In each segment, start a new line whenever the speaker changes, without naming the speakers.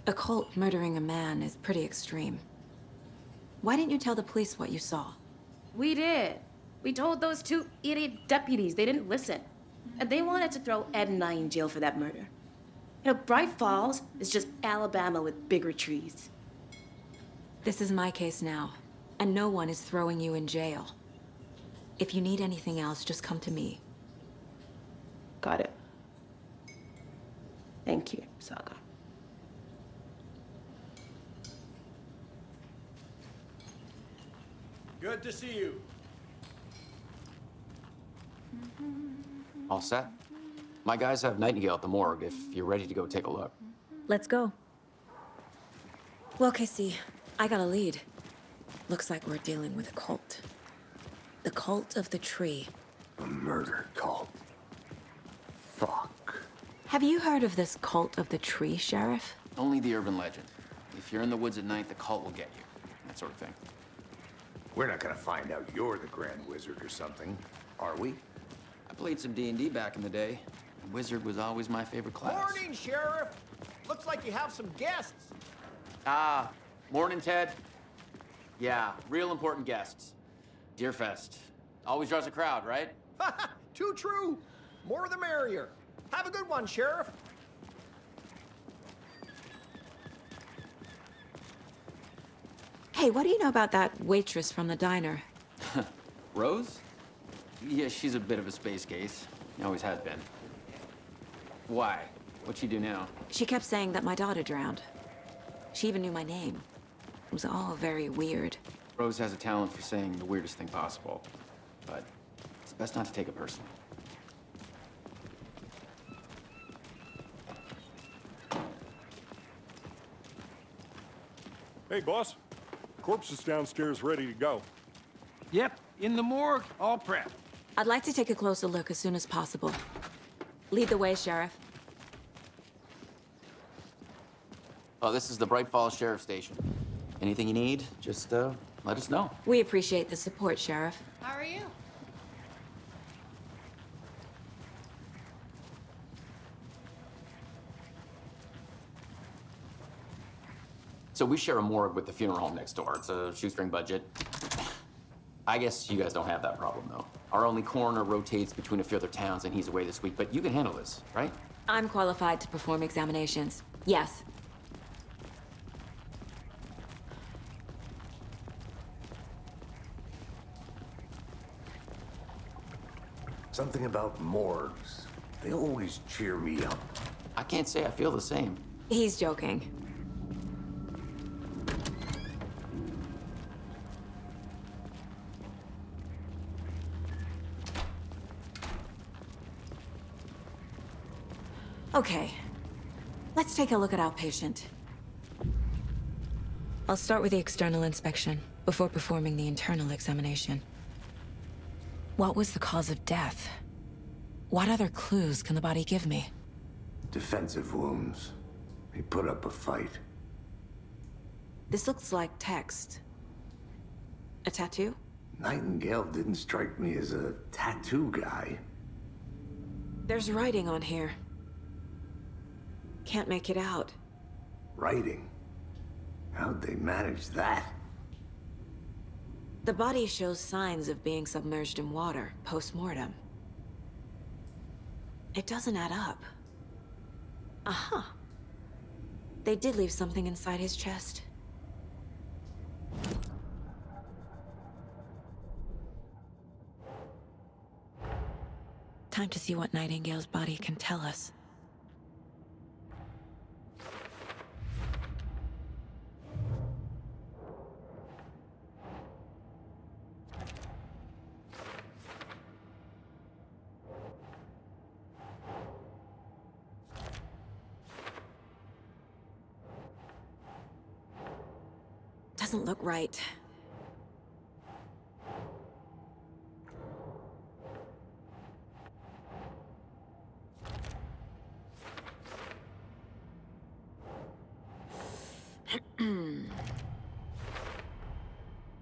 A cult murdering a man is pretty extreme. Why didn't you tell the police what you saw?
We did. We told those two idiot deputies. They didn't listen. And they wanted to throw Ed and I in jail for that murder. You know, Bright Falls is just Alabama with bigger trees.
This is my case now, and no one is throwing you in jail. If you need anything else, just come to me.
Got it. Thank you, Saga.
Good to see you.
All set? My guys have Nightingale at the morgue if you're ready to go take a look.
Let's go. Well, Casey, I got a lead. Looks like we're dealing with a cult. The cult of the tree.
A murder cult. Fuck.
Have you heard of this cult of the tree, Sheriff?
Only the urban legend. If you're in the woods at night, the cult will get you. That sort of thing.
We're not gonna find out you're the Grand Wizard or something, are we?
I played some D&D back in the day. And Wizard was always my favorite class.
Morning, Sheriff. Looks like you have some guests.
Ah, morning, Ted. Yeah, real important guests. Deerfest. Always draws a crowd, right?
Too true. More the merrier. Have a good one, Sheriff.
Hey, what do you know about that waitress from the diner?
Rose? Yeah, she's a bit of a space case. Always has been. Why? What'd she do now?
She kept saying that my daughter drowned. She even knew my name. It was all very weird.
Rose has a talent for saying the weirdest thing possible. But it's best not to take it personally.
Hey, boss. Corpse is downstairs ready to go.
Yep, in the morgue, all prepped.
I'd like to take a closer look as soon as possible. Lead the way, Sheriff.
Oh, this is the Bright Falls Sheriff Station. Anything you need, just let us know.
We appreciate the support, Sheriff.
How are you?
So we share a morgue with the funeral home next door. It's a shoestring budget. I guess you guys don't have that problem, though. Our only coroner rotates between a few other towns, and he's away this week. But you can handle this, right?
I'm qualified to perform examinations. Yes.
Something about morgues. They always cheer me up.
I can't say I feel the same.
He's joking. Okay, let's take a look at our patient. I'll start with the external inspection before performing the internal examination. What was the cause of death? What other clues can the body give me?
Defensive wounds. He put up a fight.
This looks like text. A tattoo?
Nightingale didn't strike me as a tattoo guy.
There's writing on here. Can't make it out.
Writing? How'd they manage that?
The body shows signs of being submerged in water, post-mortem. It doesn't add up. Aha. They did leave something inside his chest. Time to see what Nightingale's body can tell us. Doesn't look right.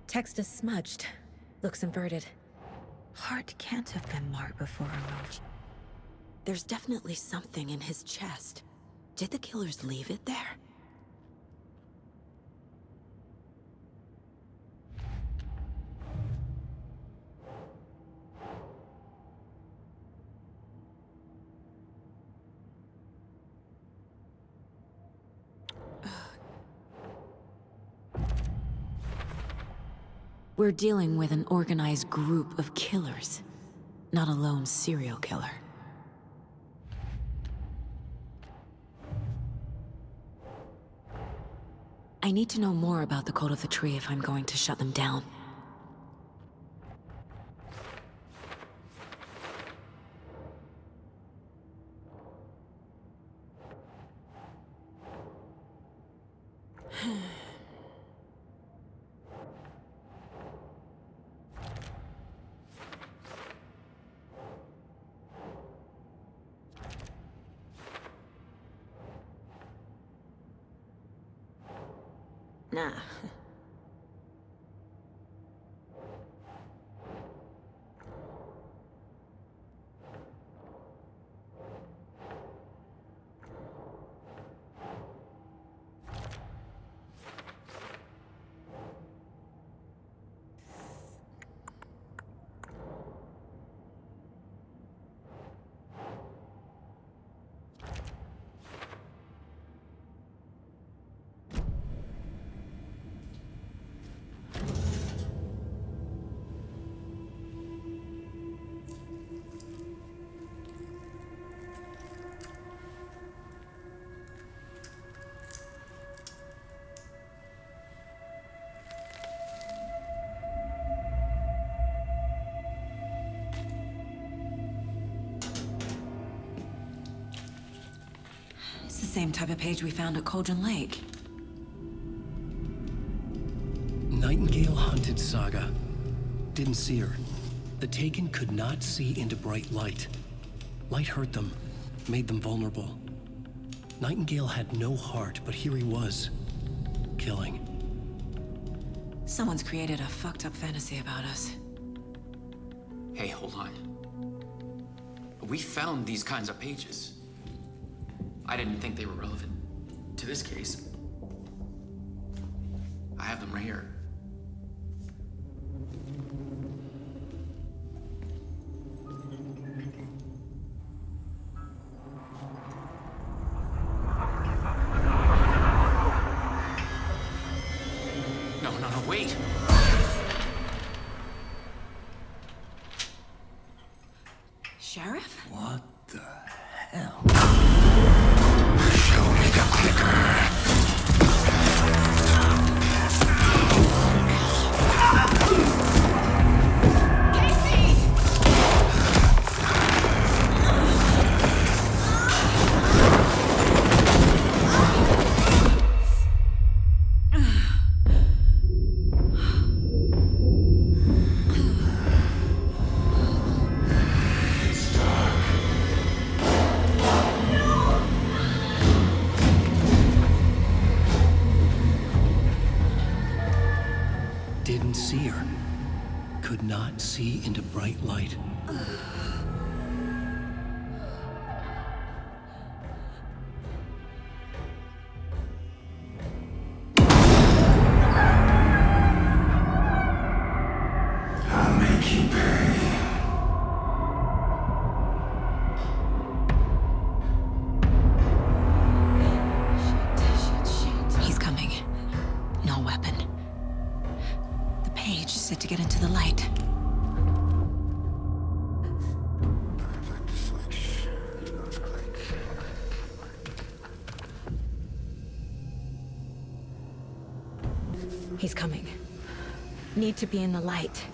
Text is smudged. Looks inverted. Heart can't have been marked before removed. There's definitely something in his chest. Did the killers leave it there? We're dealing with an organized group of killers, not a lone serial killer. I need to know more about the Cult of the Tree if I'm going to shut them down. Nah. It's the same type of page we found at Cauldron Lake.
Nightingale hunted Saga. Didn't see her. The Taken could not see into bright light. Light hurt them, made them vulnerable. Nightingale had no heart, but here he was, killing.
Someone's created a fucked up fantasy about us.
Hey, hold on. We found these kinds of pages. I didn't think they were relevant to this case. I have them right here. No, wait!
Sheriff?
What the hell? Show me the clicker.
Didn't see her. Could not see into bright light.
I'll make you pay.
He's coming. No weapon. The page set to get into the light. He's coming. Need to be in the light.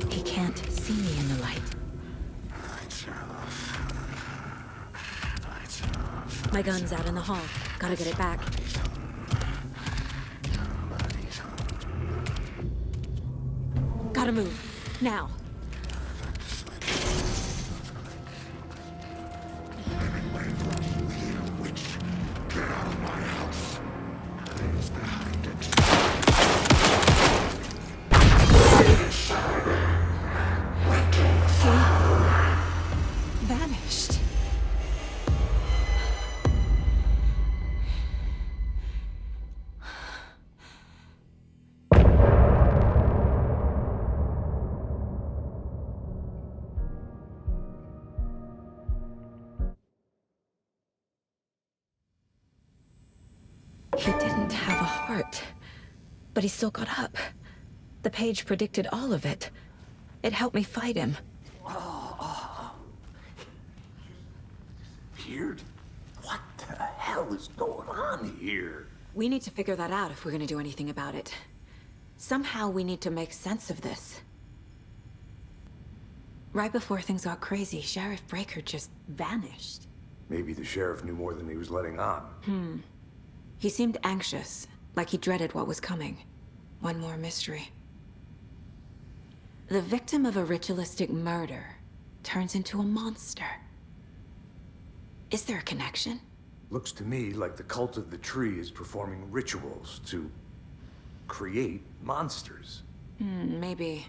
He can't see me in the light. My gun's out in the hall. Gotta get it back. Gotta move. Now. Vanished. He didn't have a heart, but he still got up. The page predicted all of it. It helped me fight him.
Beard? What the hell is going on here?
We need to figure that out if we're gonna do anything about it. Somehow we need to make sense of this. Right before things got crazy, Sheriff Breaker just vanished.
Maybe the sheriff knew more than he was letting on.
He seemed anxious, like he dreaded what was coming. One more mystery. The victim of a ritualistic murder turns into a monster. Is there a connection?
Looks to me like the cult of the tree is performing rituals to create monsters.
Maybe.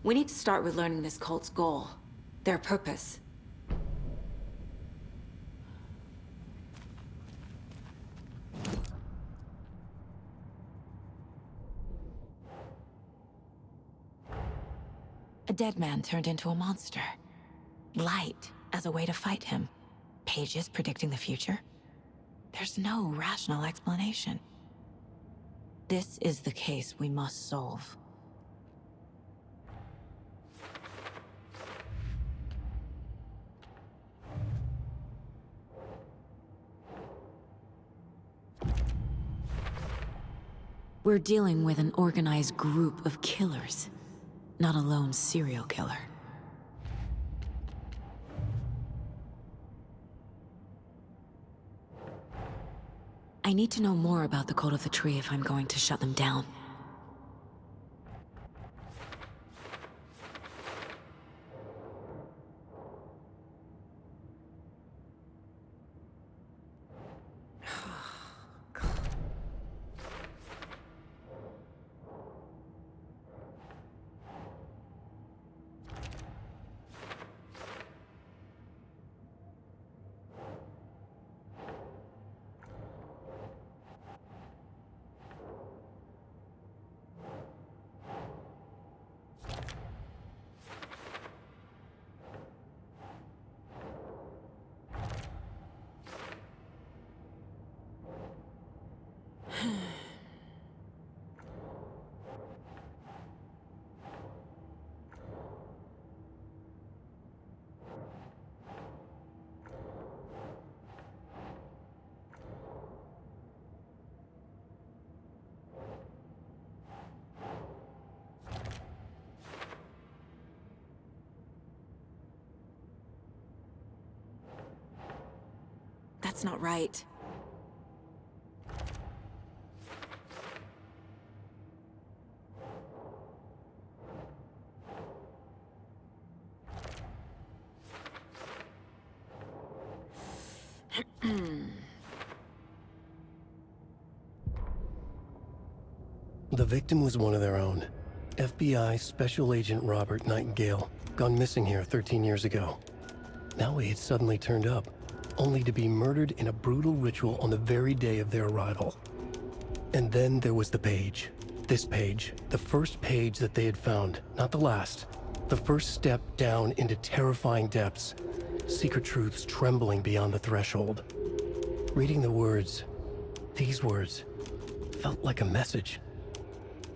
We need to start with learning this cult's goal, their purpose. A dead man turned into a monster. Light as a way to fight him. Pages predicting the future. There's no rational explanation. This is the case we must solve. We're dealing with an organized group of killers, not a lone serial killer. I need to know more about the Cult of the Tree if I'm going to shut them down. That's not right.
The victim was one of their own. FBI Special Agent Robert Nightingale, gone missing here 13 years ago. Now he had suddenly turned up, only to be murdered in a brutal ritual on the very day of their arrival. And then there was the page. This page, the first page that they had found, not the last. The first step down into terrifying depths. Secret truths trembling beyond the threshold. Reading the words, these words, felt like a message.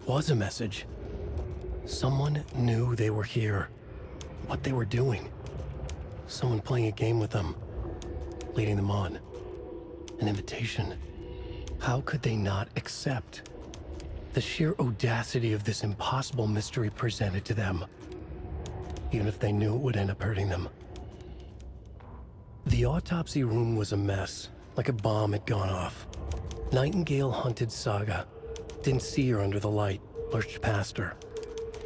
Was a message. Someone knew they were here. What they were doing. Someone playing a game with them. Leading them on. An invitation. How could they not accept? The sheer audacity of this impossible mystery presented to them. Even if they knew it would end up hurting them. The autopsy room was a mess, like a bomb had gone off. Nightingale hunted Saga. Didn't see her under the light, lurched past her.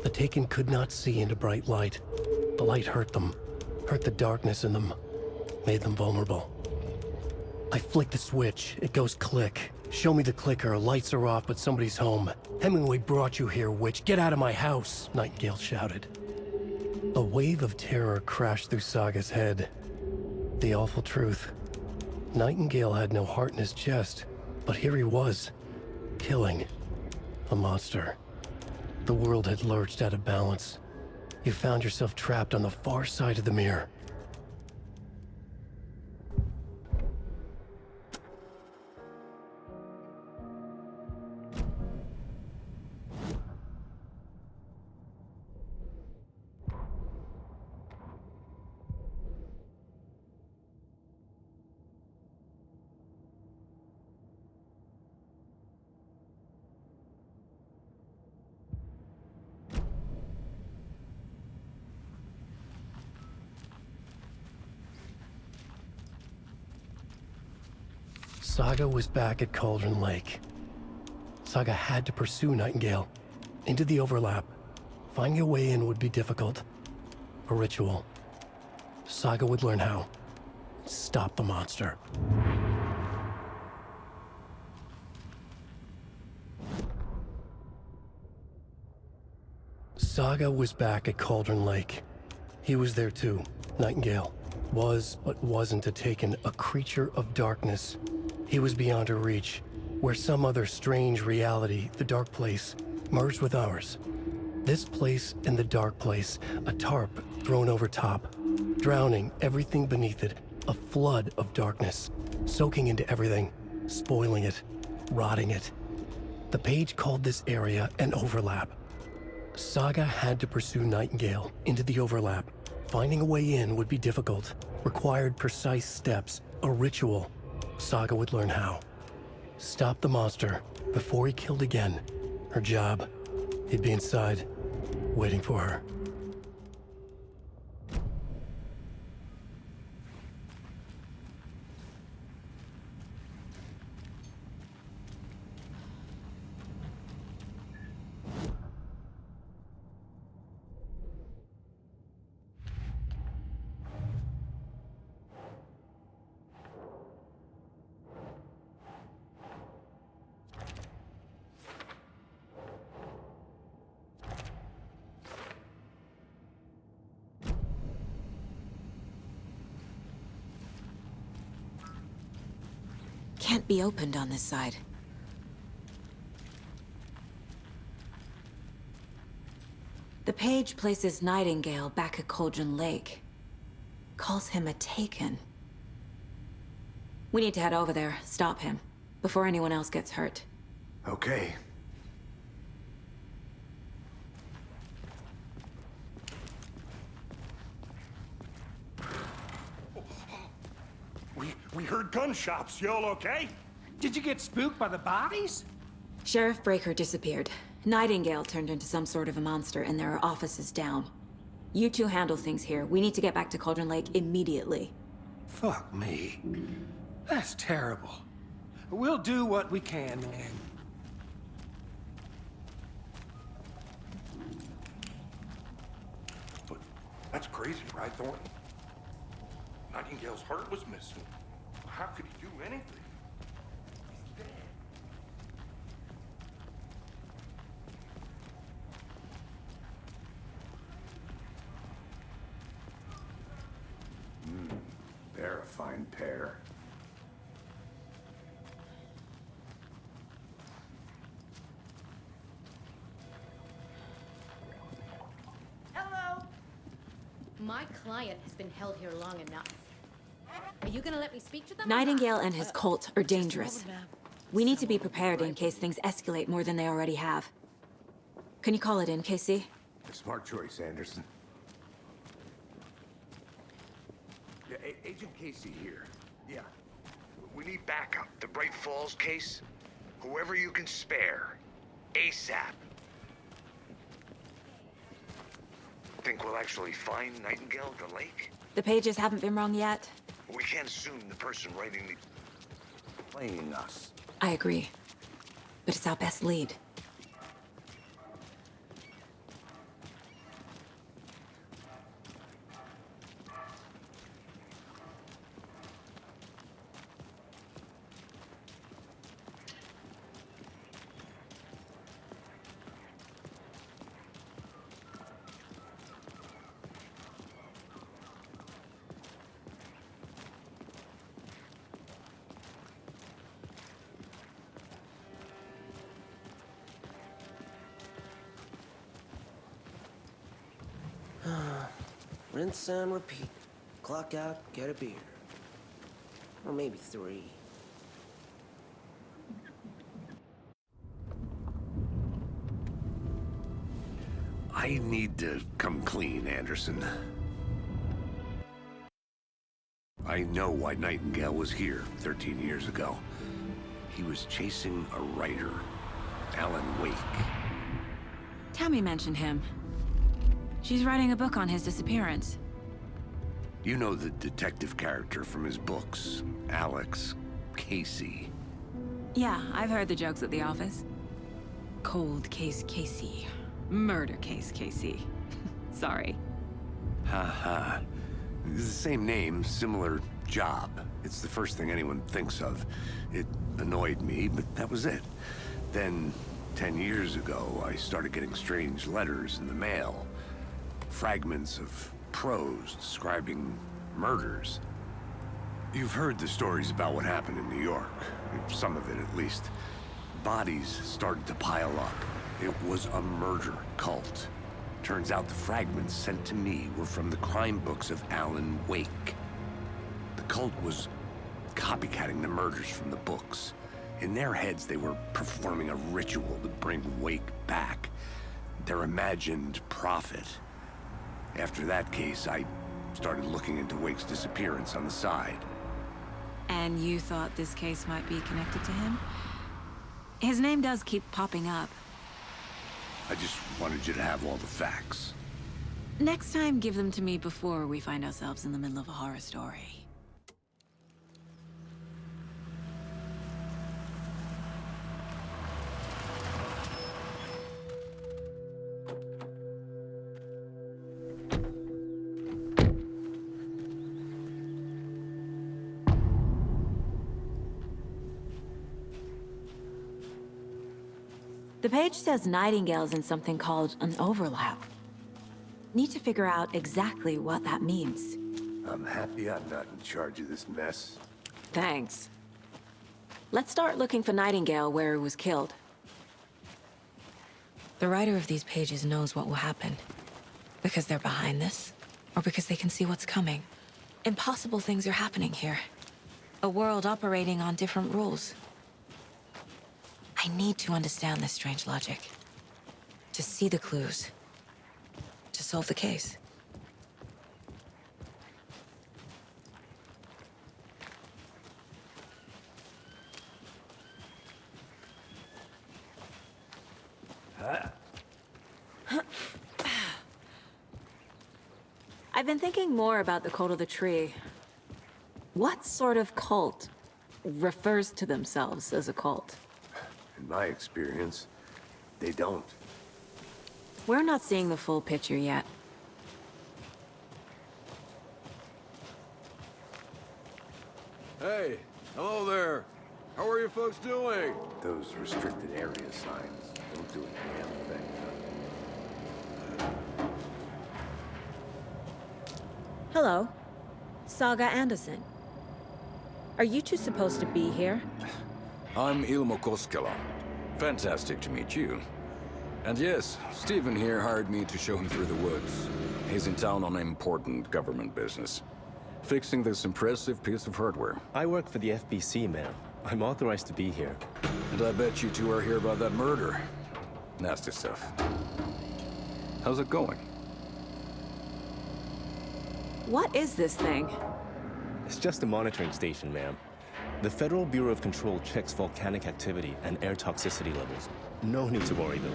The Taken could not see into bright light. The light hurt them, hurt the darkness in them, made them vulnerable. I flick the switch, it goes click. Show me the clicker, lights are off, but somebody's home. Hemingway brought you here, witch. Get out of my house, Nightingale shouted. A wave of terror crashed through Saga's head. The awful truth. Nightingale had no heart in his chest, but here he was, killing a monster. The world had lurched out of balance. You found yourself trapped on the far side of the mirror. Saga was back at Cauldron Lake. Saga had to pursue Nightingale into the overlap. Finding a way in would be difficult. A ritual. Saga would learn how. Stop the monster. Saga was back at Cauldron Lake. He was there too. Nightingale was, but wasn't a Taken, a creature of darkness. He was beyond her reach, where some other strange reality, the dark place, merged with ours. This place and the dark place, a tarp thrown over top, drowning everything beneath it, a flood of darkness, soaking into everything, spoiling it, rotting it. The page called this area an overlap. Saga had to pursue Nightingale into the overlap. Finding a way in would be difficult, required precise steps, a ritual. Saga would learn how. Stop the monster before he killed again. Her job. He'd be inside, waiting for her.
Can't be opened on this side. The page places Nightingale back at Cauldron Lake. Calls him a Taken. We need to head over there, stop him, before anyone else gets hurt.
Okay.
We heard gunshots. Y'all okay?
Did you get spooked by the bodies?
Sheriff Breaker disappeared. Nightingale turned into some sort of a monster, and there are offices down. You two handle things here. We need to get back to Cauldron Lake immediately.
Fuck me. That's terrible. We'll do what we can, man.
But that's crazy, right, Thornton? Nightingale's heart was missing. How could he do anything? He's dead.
They're a fine pair.
Hello! My client has been held here long enough. Are you gonna let me speak to them?
Nightingale and his cult are dangerous. We need to be prepared in case things escalate more than they already have. Can you call it in, Casey?
A smart choice, Anderson. Yeah, Agent Casey here. Yeah.
We need backup. The Bright Falls case? Whoever you can spare. ASAP. Think we'll actually find Nightingale at the lake?
The pages haven't been wrong yet.
We can't assume the person writing the...
Playing us.
I agree. But it's our best lead.
Rinse and repeat. Clock out, get a beer. Or maybe 3.
I need to come clean, Anderson. I know why Nightingale was here 13 years ago. He was chasing a writer, Alan Wake.
Tammy mentioned him. She's writing a book on his disappearance.
You know the detective character from his books, Alex. Casey.
Yeah, I've heard the jokes at the office. Cold case Casey. Murder case Casey. Sorry.
Haha. It's the same name, similar job. It's the first thing anyone thinks of. It annoyed me, but that was it. Then, 10 years ago, I started getting strange letters in the mail. Fragments of prose describing murders. You've heard the stories about what happened in New York. Some of it, at least. Bodies started to pile up. It was a murder cult. Turns out the fragments sent to me were from the crime books of Alan Wake. The cult was copycatting the murders from the books. In their heads, they were performing a ritual to bring Wake back. Their imagined prophet. After that case, I started looking into Wake's disappearance on the side.
And you thought this case might be connected to him? His name does keep popping up.
I just wanted you to have all the facts.
Next time, give them to me before we find ourselves in the middle of a horror story. The page says Nightingale's in something called an overlap. Need to figure out exactly what that means.
I'm happy I'm not in charge of this mess.
Thanks. Let's start looking for Nightingale where he was killed. The writer of these pages knows what will happen. Because they're behind this, or because they can see what's coming. Impossible things are happening here. A world operating on different rules. I need to understand this strange logic. To see the clues. To solve the case. I've been thinking more about the Cult of the Tree. What sort of cult refers to themselves as a cult?
In my experience, they don't.
We're not seeing the full picture yet.
Hey, hello there. How are you folks doing?
Those restricted area signs don't do a damn thing.
Hello. Saga Anderson. Are you two supposed to be here?
I'm Ilmo Koskela. Fantastic to meet you. And yes, Stephen here hired me to show him through the woods. He's in town on important government business. Fixing this impressive piece of hardware.
I work for the FBC, ma'am. I'm authorized to be here.
And I bet you two are here about that murder. Nasty stuff. How's it going?
What is this thing?
It's just a monitoring station, ma'am. The Federal Bureau of Control checks volcanic activity and air toxicity levels. No need to worry, though.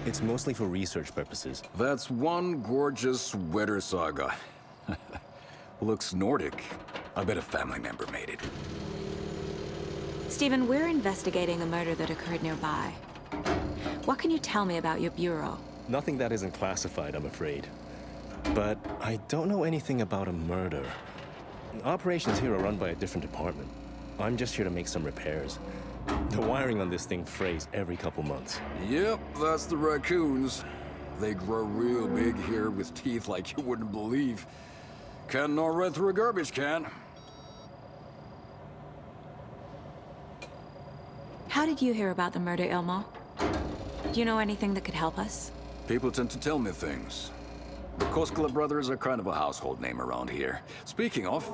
It's mostly for research purposes.
That's one gorgeous weather saga. Looks Nordic. I bet a family member made it.
Stephen, we're investigating a murder that occurred nearby. What can you tell me about your bureau?
Nothing that isn't classified, I'm afraid. But I don't know anything about a murder. Operations here are run by a different department. I'm just here to make some repairs. The wiring on this thing frays every couple months.
Yep, that's the raccoons. They grow real big here with teeth like you wouldn't believe. Can't nor run through a garbage can.
How did you hear about the murder, Ilmo? Do you know anything that could help us?
People tend to tell me things. The Koskela brothers are kind of a household name around here. Speaking of,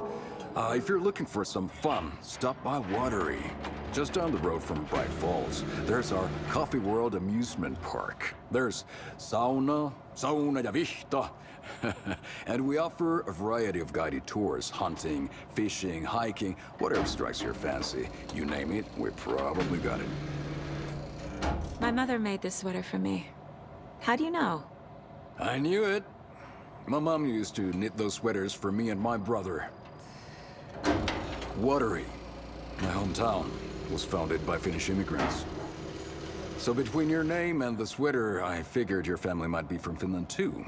if you're looking for some fun, stop by Watery. Just down the road from Bright Falls, there's our Coffee World amusement park. There's sauna ja vihta. And we offer a variety of guided tours, hunting, fishing, hiking, whatever strikes your fancy. You name it, we probably got it.
My mother made this sweater for me. How do you know?
I knew it. My mom used to knit those sweaters for me and my brother. Watery. My hometown was founded by Finnish immigrants. So between your name and the sweater, I figured your family might be from Finland too.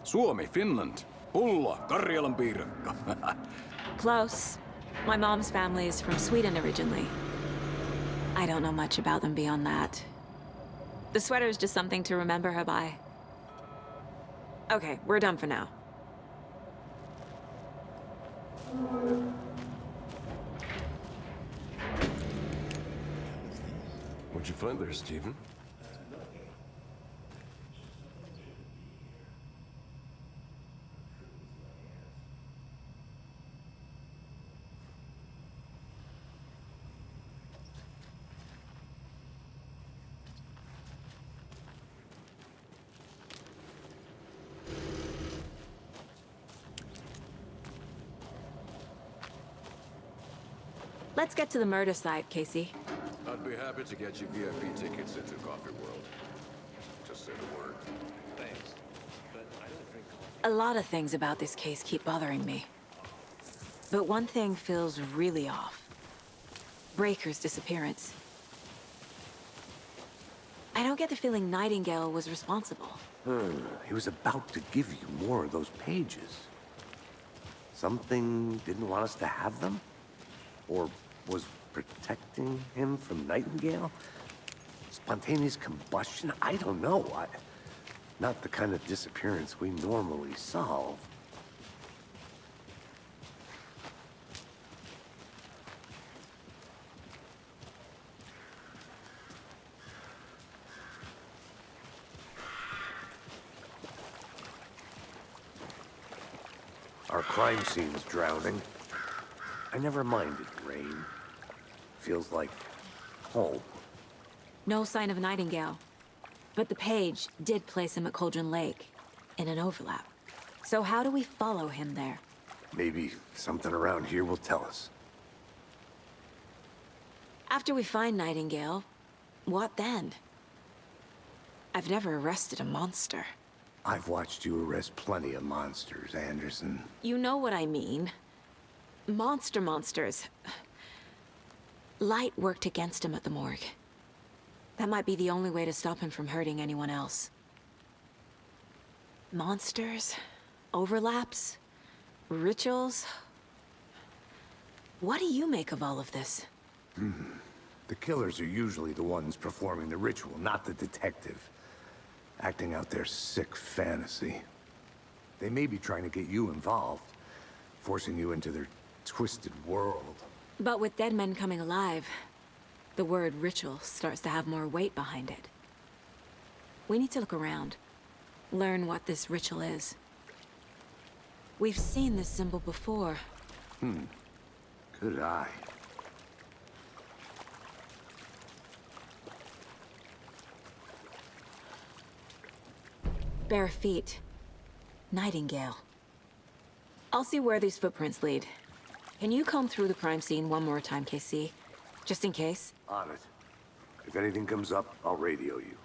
Suomi, Finland. Ulla, Karjalan piirakka.
Close. My mom's family is from Sweden originally. I don't know much about them beyond that. The sweater is just something to remember her by. Okay, we're done for now.
What'd you find there, Stephen?
Let's get to the murder site, Casey.
I'd be happy to get you VIP tickets into Coffee World. Just say the word.
Thanks. But I don't drink coffee.
A lot of things about this case keep bothering me. But one thing feels really off. Breaker's disappearance. I don't get the feeling Nightingale was responsible.
He was about to give you more of those pages. Something didn't want us to have them? Or was protecting him from Nightingale? Spontaneous combustion? I don't know. Not the kind of disappearance we normally solve. Our crime scene's drowning. I never minded rain. Feels like home.
No sign of Nightingale. But the page did place him at Cauldron Lake, in an overlap. So how do we follow him there?
Maybe something around here will tell us.
After we find Nightingale, what then? I've never arrested a monster.
I've watched you arrest plenty of monsters, Anderson.
You know what I mean. Monsters. Light worked against him at the morgue. That might be the only way to stop him from hurting anyone else. Monsters? Overlaps? Rituals? What do you make of all of this?
The killers are usually the ones performing the ritual, not the detective. Acting out their sick fantasy. They may be trying to get you involved, forcing you into their twisted world.
But with dead men coming alive, the word ritual starts to have more weight behind it. We need to look around, learn what this ritual is. We've seen this symbol before.
Good eye.
Bare feet. Nightingale. I'll see where these footprints lead. Can you comb through the crime scene one more time, KC? Just in case?
On it. If anything comes up, I'll radio you.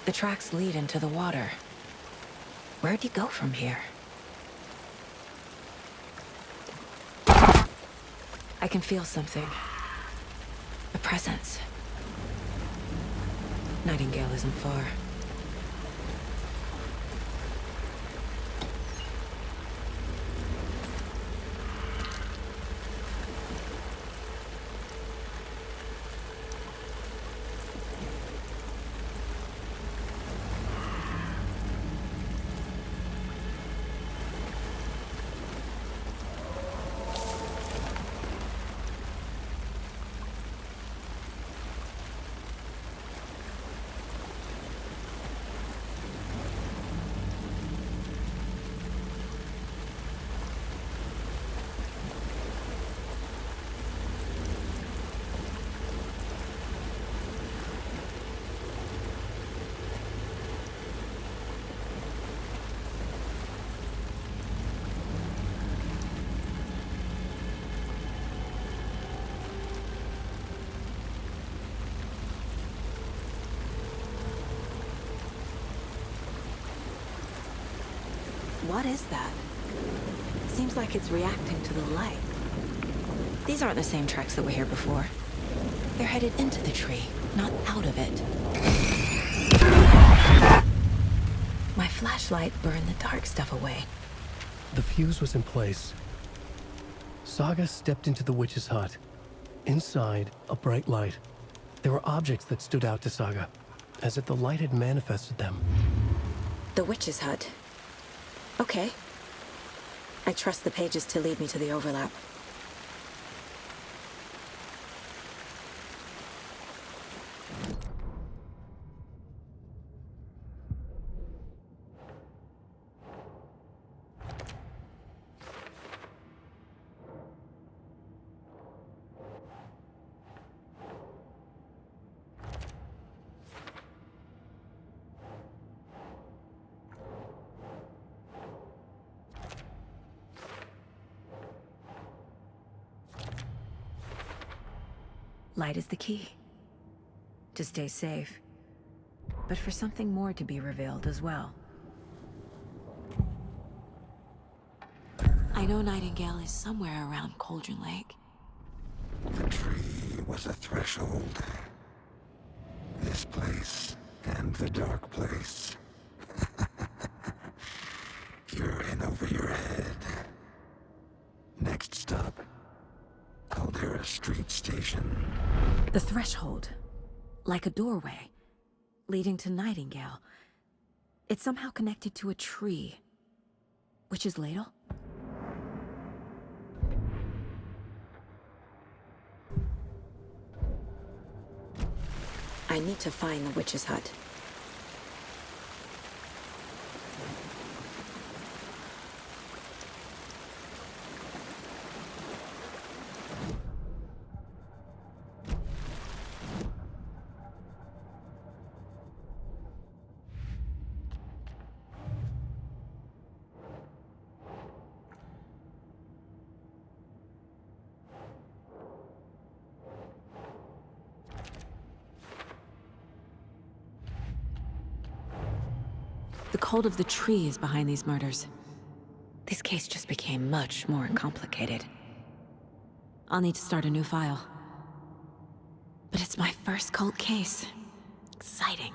The tracks lead into the water. Where'd you go from here? I can feel something. A presence. Nightingale isn't far. What is that? Seems like it's reacting to the light. These aren't the same tracks that were here before. They're headed into the tree, not out of it. My flashlight burned the dark stuff away.
The fuse was in place. Saga stepped into the witch's hut. Inside, a bright light. There were objects that stood out to Saga, as if the light had manifested them.
The witch's hut. Okay. I trust the pages to lead me to the overlap. Light is the key. To stay safe. But for something more to be revealed as well. I know Nightingale is somewhere around Cauldron Lake.
The tree was a threshold. This place and the dark place. You're in over your head. Next stop, Caldera Street Station.
The threshold. Like a doorway. Leading to Nightingale. It's somehow connected to a tree. Witch's Ladle? I need to find the witch's hut. The cult of the tree is behind these murders. This case just became much more complicated. I'll need to start a new file. But it's my first cult case. Exciting.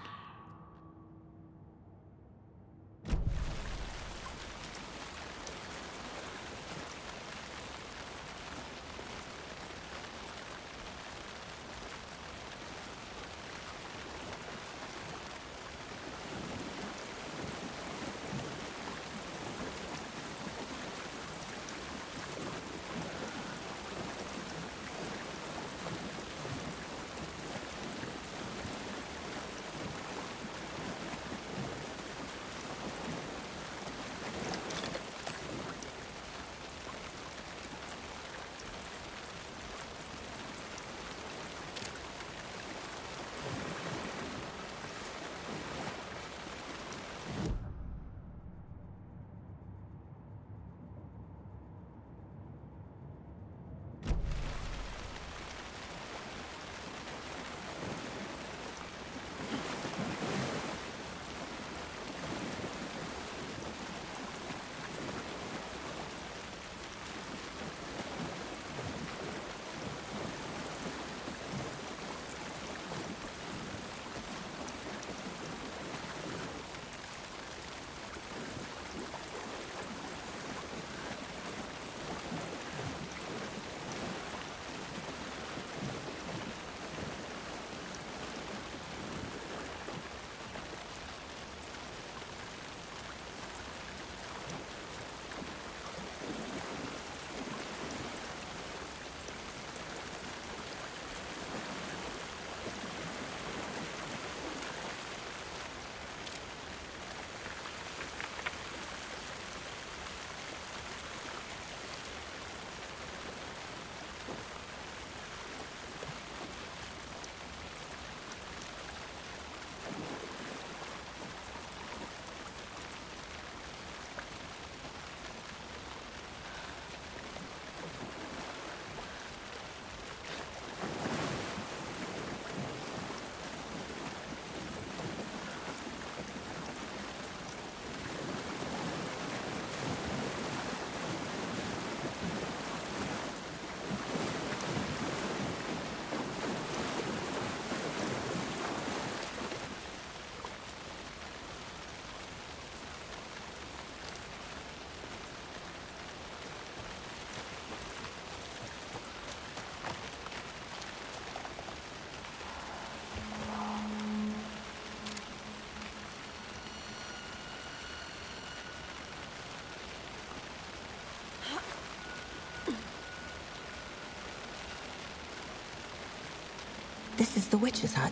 This is the witch's hut.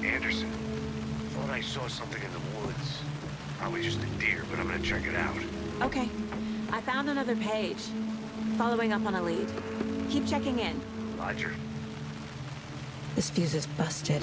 Anderson, thought I saw something in the woods. Probably just a deer, but I'm gonna check it out.
Okay. I found another page. Following up on a lead. Keep checking in.
Roger.
This fuse is busted.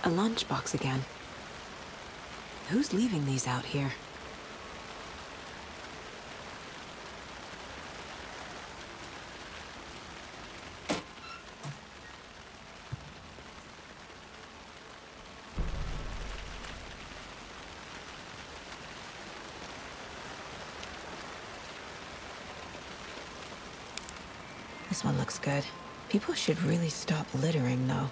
A lunchbox again. Who's leaving these out here? This one looks good. People should really stop littering, though.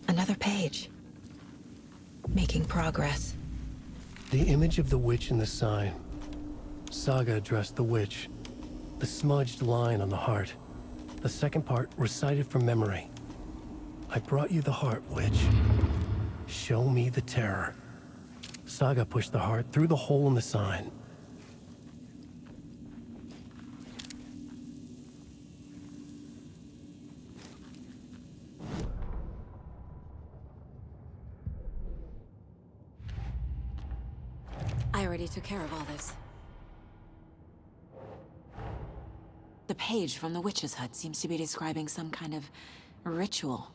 Another page. Making progress.
The image of the witch in the sign. Saga addressed the witch. The smudged line on the heart. The second part recited from memory. I brought you the heart, witch. Show me the terror. Saga pushed the heart through the hole in the sign.
I already took care of all this. The page from the witch's hut seems to be describing some kind of ritual.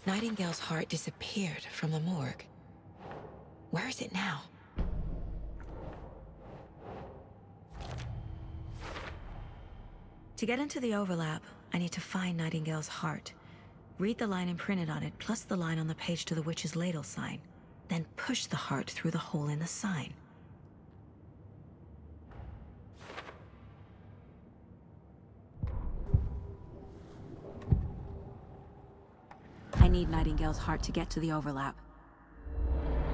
Nightingale's heart disappeared from the morgue. Where is it now? To get into the overlap, I need to find Nightingale's heart. Read the line imprinted on it, plus the line on the page to the witch's ladle sign. Then push the heart through the hole in the sign. I need Nightingale's heart to get to the overlap.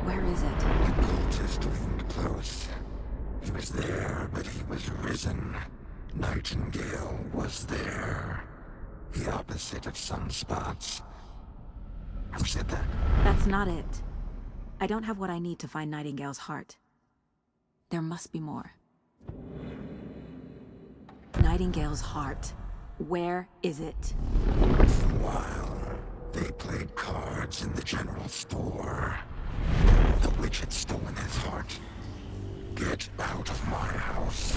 Where is it?
The cultist leaned close. He was there, but he was risen. Nightingale was there. The opposite of sunspots. Who said that?
That's not it. I don't have what I need to find Nightingale's heart. There must be more. Nightingale's heart. Where is it?
While they played cards in the general store, the witch had stolen his heart. Get out of my house.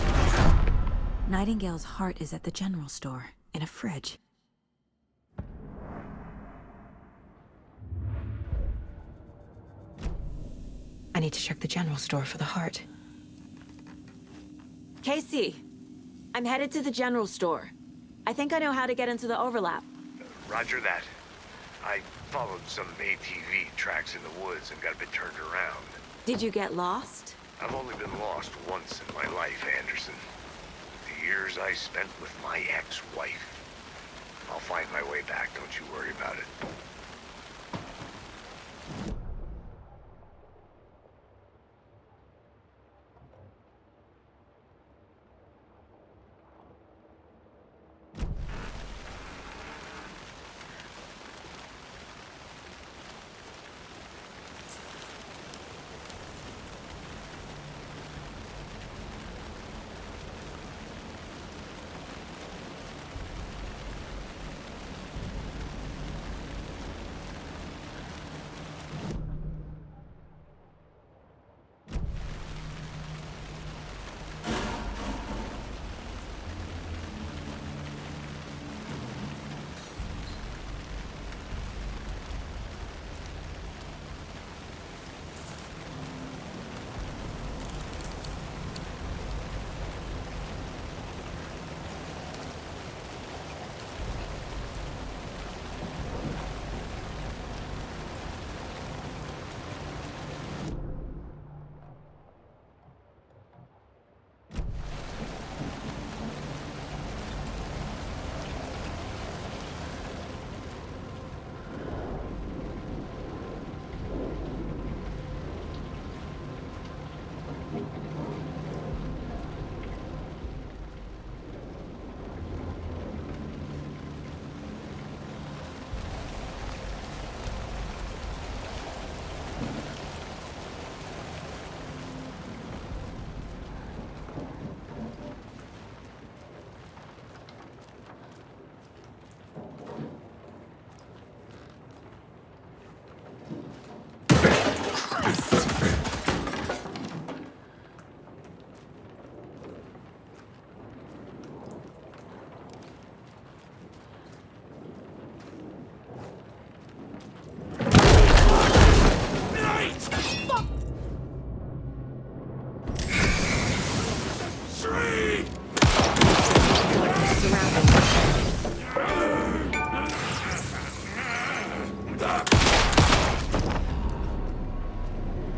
Nightingale's heart is at the general store, in a fridge. I need to check the general store for the heart. Casey, I'm headed to the general store. I think I know how to get into the overlap.
Roger that. I followed some ATV tracks in the woods and got a bit turned around.
Did you get lost?
I've only been lost once in my life, Anderson. The years I spent with my ex-wife. I'll find my way back, don't you worry about it.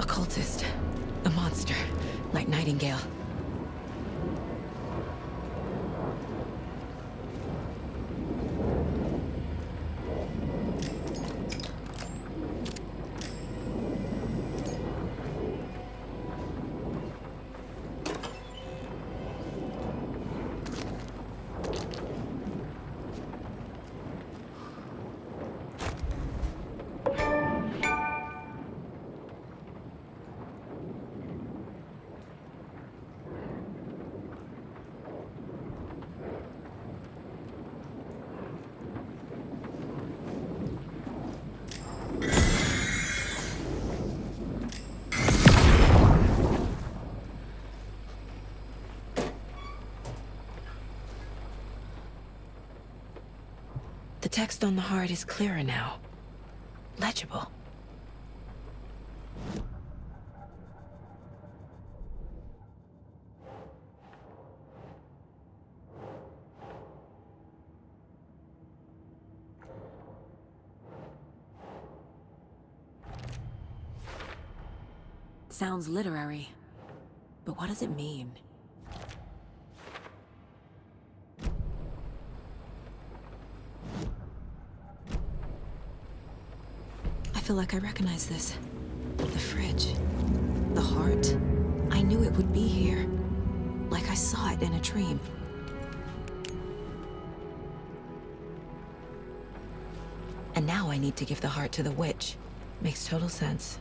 Occultist. A monster. Like Nightingale. The text on the heart is clearer now. Legible. Sounds literary, but what does it mean? I feel like I recognize this. The fridge. The heart. I knew it would be here. Like I saw it in a dream. And now I need to give the heart to the witch. Makes total sense.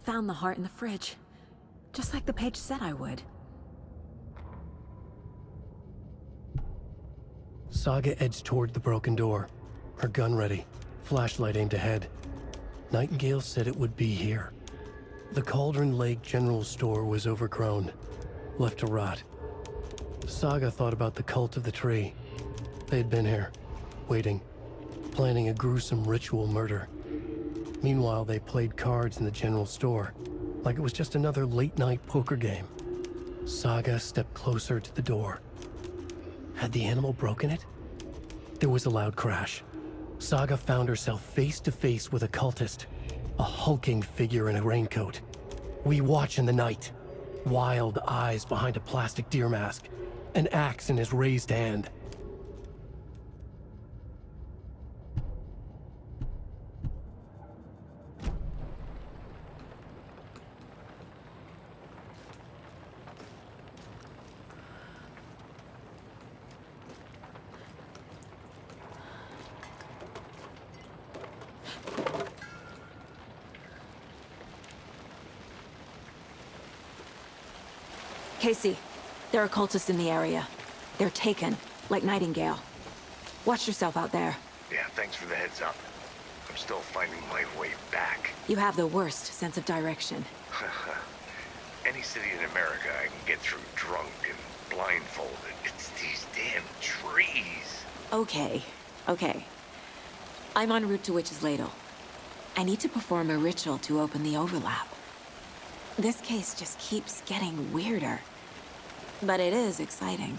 Found the heart in the fridge. Just like the page said I would.
Saga edged toward the broken door, her gun ready, flashlight aimed ahead. Nightingale said it would be here. The Cauldron Lake General Store was overgrown, left to rot. Saga thought about the cult of the tree. They had been here, waiting, planning a gruesome ritual murder. Meanwhile, they played cards in the general store, like it was just another late-night poker game. Saga stepped closer to the door. Had the animal broken it? There was a loud crash. Saga found herself face to face with a cultist, a hulking figure in a raincoat. We watch in the night, wild eyes behind a plastic deer mask, an axe in his raised hand.
Casey, there are cultists in the area. They're taken, like Nightingale. Watch yourself out there.
Yeah, thanks for the heads up. I'm still finding my way back.
You have the worst sense of direction.
Any city in America I can get through drunk and blindfolded. It's these damn trees.
Okay. I'm en route to Witch's Ladle. I need to perform a ritual to open the overlap. This case just keeps getting weirder. But it is exciting.